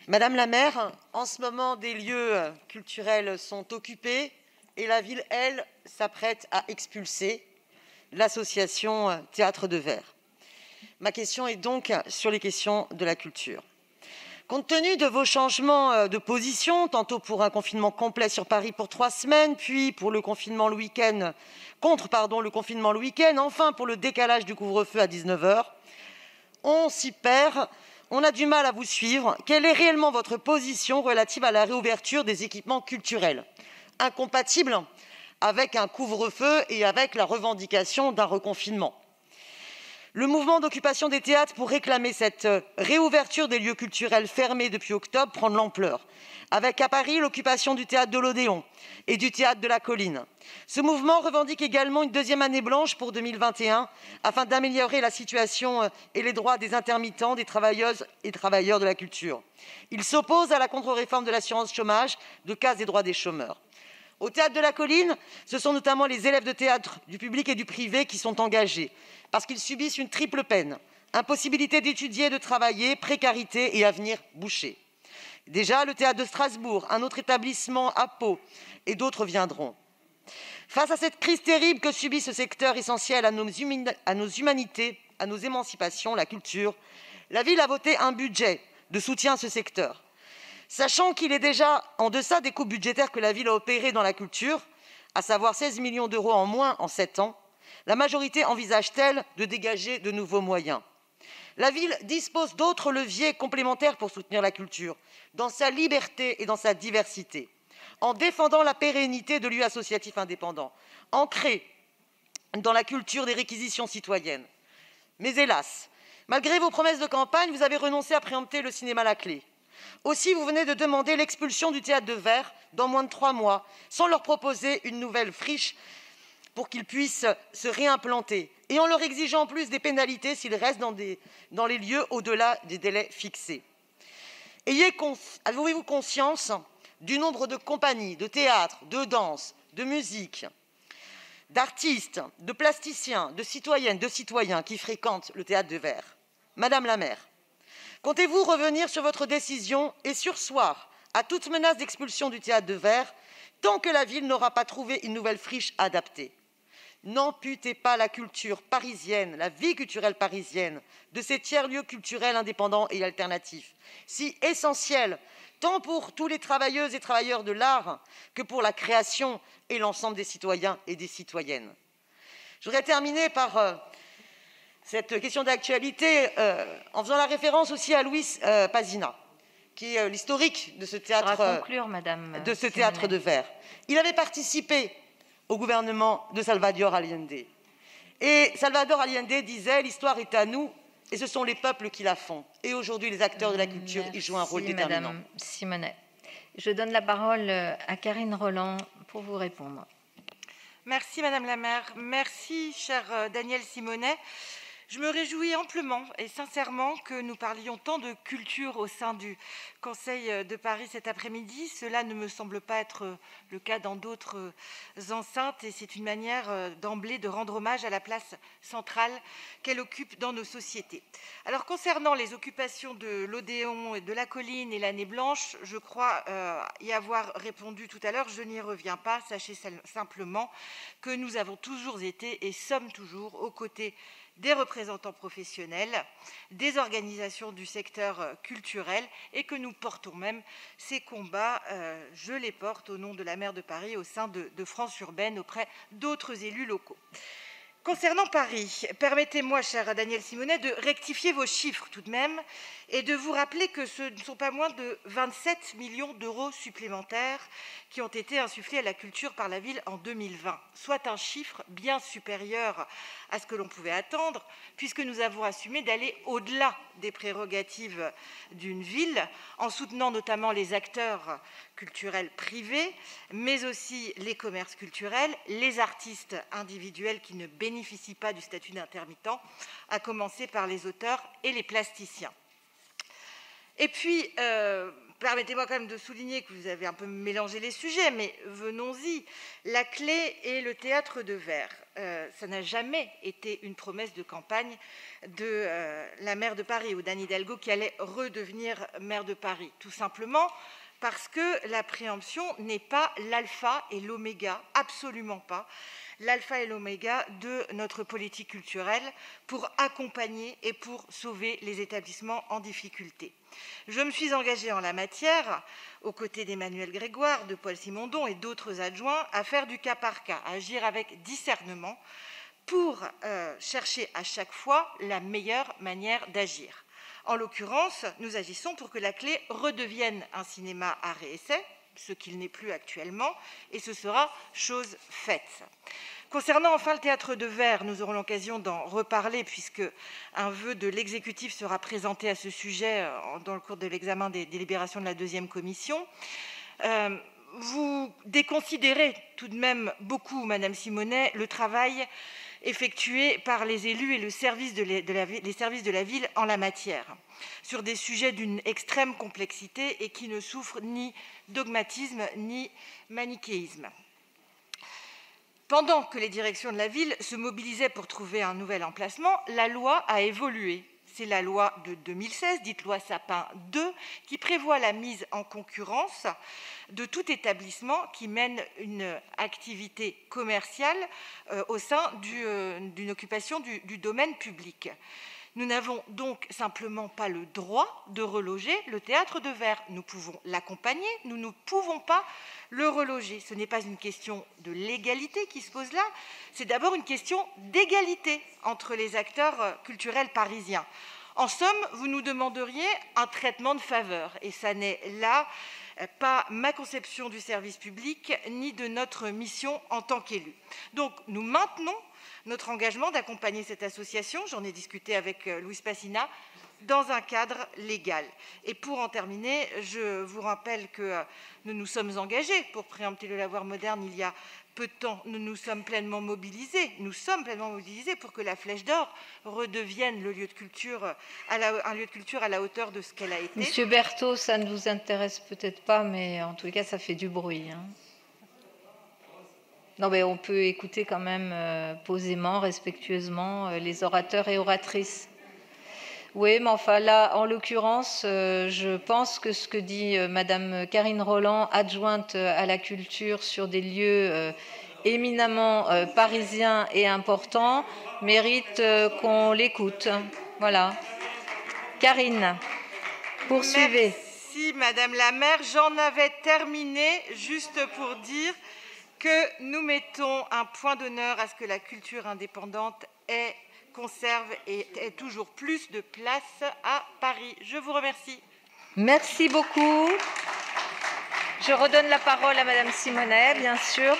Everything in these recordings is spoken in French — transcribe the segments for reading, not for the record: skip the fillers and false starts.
Madame la maire, en ce moment, des lieux culturels sont occupés et la ville, elle, s'apprête à expulser l'association Théâtre de Verre. Ma question est donc sur les questions de la culture. Compte tenu de vos changements de position, tantôt pour un confinement complet sur Paris pour 3 semaines, puis pour le confinement le week-end, le confinement le week-end, enfin pour le décalage du couvre-feu à 19h, on s'y perd, on a du mal à vous suivre. Quelle est réellement votre position relative à la réouverture des équipements culturels, incompatible avec un couvre-feu et avec la revendication d'un reconfinement? Le mouvement d'occupation des théâtres pour réclamer cette réouverture des lieux culturels fermés depuis octobre prend de l'ampleur, avec à Paris l'occupation du théâtre de l'Odéon et du théâtre de la Colline. Ce mouvement revendique également une deuxième année blanche pour 2021 afin d'améliorer la situation et les droits des intermittents, des travailleuses et travailleurs de la culture. Il s'oppose à la contre-réforme de l'assurance chômage, de casse des droits des chômeurs. Au théâtre de la Colline, ce sont notamment les élèves de théâtre du public et du privé qui sont engagés, parce qu'ils subissent une triple peine: impossibilité d'étudier, de travailler, précarité et avenir bouché. Déjà, le théâtre de Strasbourg, un autre établissement à Pau, et d'autres viendront. Face à cette crise terrible que subit ce secteur essentiel à nos humanités, à nos émancipations, la culture, la ville a voté un budget de soutien à ce secteur. Sachant qu'il est déjà en deçà des coupes budgétaires que la ville a opérées dans la culture, à savoir 16 millions d'euros en moins en 7 ans, la majorité envisage-t-elle de dégager de nouveaux moyens? La ville dispose d'autres leviers complémentaires pour soutenir la culture, dans sa liberté et dans sa diversité, en défendant la pérennité de lieux associatifs indépendants, ancrés dans la culture des réquisitions citoyennes. Mais hélas, malgré vos promesses de campagne, vous avez renoncé à préempter le cinéma La Clé. Aussi, vous venez de demander l'expulsion du théâtre de Verre dans moins de 3 mois, sans leur proposer une nouvelle friche pour qu'ils puissent se réimplanter, et en leur exigeant en plus des pénalités s'ils restent dans les lieux au-delà des délais fixés. Avez-vous conscience du nombre de compagnies, de théâtres, de danse, de musique, d'artistes, de plasticiens, de citoyennes, de citoyens qui fréquentent le théâtre de Verre? Madame la maire, comptez-vous revenir sur votre décision et surseoir à toute menace d'expulsion du théâtre de Verre tant que la ville n'aura pas trouvé une nouvelle friche adaptée? N'amputez pas la culture parisienne, la vie culturelle parisienne, de ces tiers-lieux culturels indépendants et alternatifs, si essentiels tant pour tous les travailleuses et travailleurs de l'art que pour la création et l'ensemble des citoyens et des citoyennes. Je voudrais terminer par cette question d'actualité en faisant la référence aussi à Louis Pazina, qui est l'historique de ce théâtre, théâtre de Verre. Il avait participé au gouvernement de Salvador Allende. Et Salvador Allende disait: l'histoire est à nous et ce sont les peuples qui la font. Et aujourd'hui, les acteurs de la culture y jouent un rôle déterminant. Madame Simonet. Je donne la parole à Karine Roland pour vous répondre. Merci Madame la maire. Merci cher Daniel Simonet. Je me réjouis amplement et sincèrement que nous parlions tant de culture au sein du Conseil de Paris cet après-midi. Cela ne me semble pas être le cas dans d'autres enceintes et c'est une manière d'emblée de rendre hommage à la place centrale qu'elle occupe dans nos sociétés. Alors concernant les occupations de l'Odéon et de la Colline et l'année blanche, je crois y avoir répondu tout à l'heure, je n'y reviens pas. Sachez simplement que nous avons toujours été et sommes toujours aux côtés des représentants professionnels, des organisations du secteur culturel et que nous portons même ces combats, je les porte au nom de la maire de Paris au sein de France Urbaine auprès d'autres élus locaux. Concernant Paris, permettez-moi, cher Daniel Simonet, de rectifier vos chiffres tout de même et de vous rappeler que ce ne sont pas moins de 27 millions d'euros supplémentaires qui ont été insufflés à la culture par la ville en 2020, soit un chiffre bien supérieur à ce que l'on pouvait attendre, puisque nous avons assumé d'aller au-delà des prérogatives d'une ville, en soutenant notamment les acteurs culturels privés, mais aussi les commerces culturels, les artistes individuels qui ne bénéficient pas du statut d'intermittent, à commencer par les auteurs et les plasticiens. Et puis, permettez-moi quand même de souligner que vous avez un peu mélangé les sujets, mais venons-y. La clé est le théâtre de verre. Ça n'a jamais été une promesse de campagne de la maire de Paris ou d'Anne Hidalgo qui allait redevenir maire de Paris. Tout simplement parce que la préemption n'est pas l'alpha et l'oméga, absolument pas, l'alpha et l'oméga de notre politique culturelle pour accompagner et pour sauver les établissements en difficulté. Je me suis engagée en la matière, aux côtés d'Emmanuel Grégoire, de Paul Simondon et d'autres adjoints, à faire du cas par cas, à agir avec discernement pour chercher à chaque fois la meilleure manière d'agir. En l'occurrence, nous agissons pour que la clé redevienne un cinéma art et essai, ce qu'il n'est plus actuellement, et ce sera chose faite. Concernant enfin le théâtre de verre, nous aurons l'occasion d'en reparler puisque un vœu de l'exécutif sera présenté à ce sujet dans le cours de l'examen des délibérations de la deuxième commission. Vous déconsidérez tout de même beaucoup, Madame Simonet, le travail effectué par les élus et les services de la ville en la matière, sur des sujets d'une extrême complexité et qui ne souffrent ni dogmatisme ni manichéisme. Pendant que les directions de la ville se mobilisaient pour trouver un nouvel emplacement, la loi a évolué. C'est la loi de 2016, dite loi Sapin 2, qui prévoit la mise en concurrence de tout établissement qui mène une activité commerciale au sein d'une occupation du domaine public. Nous n'avons donc simplement pas le droit de reloger le théâtre de verre. Nous pouvons l'accompagner, nous ne pouvons pas le reloger. Ce n'est pas une question de légalité qui se pose là, c'est d'abord une question d'égalité entre les acteurs culturels parisiens. En somme, vous nous demanderiez un traitement de faveur, et ça n'est là pas ma conception du service public, ni de notre mission en tant qu'élus. Donc, nous maintenons notre engagement d'accompagner cette association, j'en ai discuté avec Louise Passina, dans un cadre légal. Et pour en terminer, je vous rappelle que nous nous sommes engagés pour préempter le lavoir moderne il y a peu de temps. Nous nous sommes pleinement mobilisés. Nous sommes pleinement mobilisés pour que la Flèche d'Or redevienne un lieu de culture à la hauteur de ce qu'elle a été. Monsieur Berthaud, ça ne vous intéresse peut-être pas, mais en tous les cas, ça fait du bruit. Non, mais on peut écouter quand même posément, respectueusement les orateurs et oratrices. Oui, mais enfin là, en l'occurrence, je pense que ce que dit Madame Karine Roland, adjointe à la culture sur des lieux éminemment parisiens et importants, mérite qu'on l'écoute. Voilà. Karine, poursuivez. Merci Madame la maire. J'en avais terminé juste pour dire que nous mettons un point d'honneur à ce que la culture indépendante conserve et ait toujours plus de place à Paris. Je vous remercie. Merci beaucoup. Je redonne la parole à Madame Simonet, bien sûr.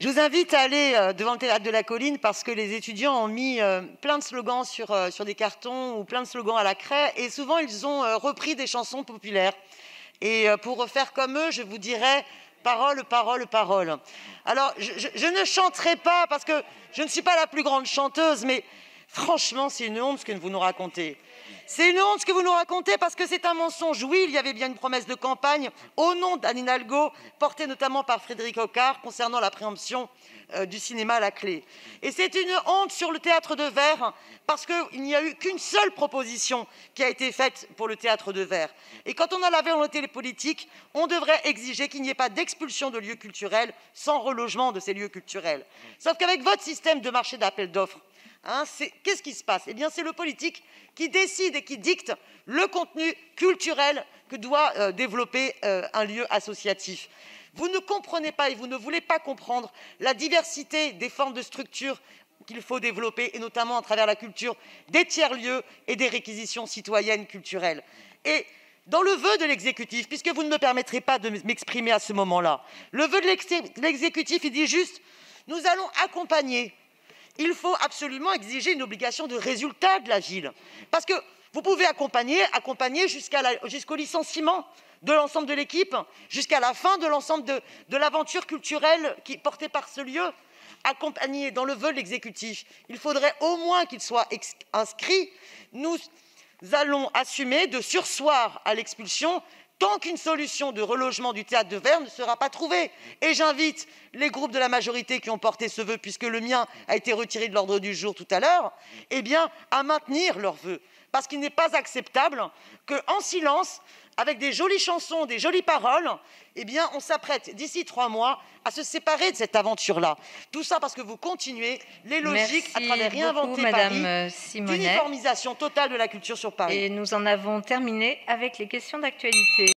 Je vous invite à aller devant le théâtre de la Colline parce que les étudiants ont mis plein de slogans sur des cartons ou plein de slogans à la craie et souvent ils ont repris des chansons populaires. Et pour refaire comme eux, je vous dirais parole, parole, parole. Alors, je ne chanterai pas parce que je ne suis pas la plus grande chanteuse, mais franchement, c'est une honte ce que vous nous racontez. C'est une honte ce que vous nous racontez parce que c'est un mensonge. Oui, il y avait bien une promesse de campagne au nom d'Anne Hidalgo, portée notamment par Frédéric Ocard, concernant la préemption du cinéma à la clé. Et c'est une honte sur le théâtre de verre parce qu'il n'y a eu qu'une seule proposition qui a été faite pour le théâtre de verre. Et quand on a la volonté politique, on devrait exiger qu'il n'y ait pas d'expulsion de lieux culturels sans relogement de ces lieux culturels. Sauf qu'avec votre système de marché d'appel d'offres, qu'est-ce qui se passe? Eh bien, c'est le politique qui décide et qui dicte le contenu culturel que doit développer un lieu associatif. Vous ne comprenez pas et vous ne voulez pas comprendre la diversité des formes de structures qu'il faut développer, et notamment à travers la culture des tiers-lieux et des réquisitions citoyennes culturelles. Et dans le vœu de l'exécutif, puisque vous ne me permettrez pas de m'exprimer à ce moment-là, le vœu de l'exécutif, il dit juste « nous allons accompagner ». Il faut absolument exiger une obligation de résultat de la ville. Parce que vous pouvez accompagner jusqu'au licenciement de l'ensemble de l'équipe, jusqu'à la fin de l'ensemble de l'aventure culturelle qui est portée par ce lieu. Accompagner dans le vœu de l'exécutif, il faudrait au moins qu'il soit inscrit. Nous allons assumer de surseoir à l'expulsion tant qu'une solution de relogement du théâtre de Verre ne sera pas trouvée. Et j'invite les groupes de la majorité qui ont porté ce vœu, puisque le mien a été retiré de l'ordre du jour tout à l'heure, à maintenir leur vœu. Parce qu'il n'est pas acceptable qu'en silence, avec des jolies chansons, des jolies paroles, on s'apprête d'ici 3 mois à se séparer de cette aventure-là. Tout ça parce que vous continuez les logiques à travers réinventer Paris, d'uniformisation totale de la culture sur Paris. Et nous en avons terminé avec les questions d'actualité.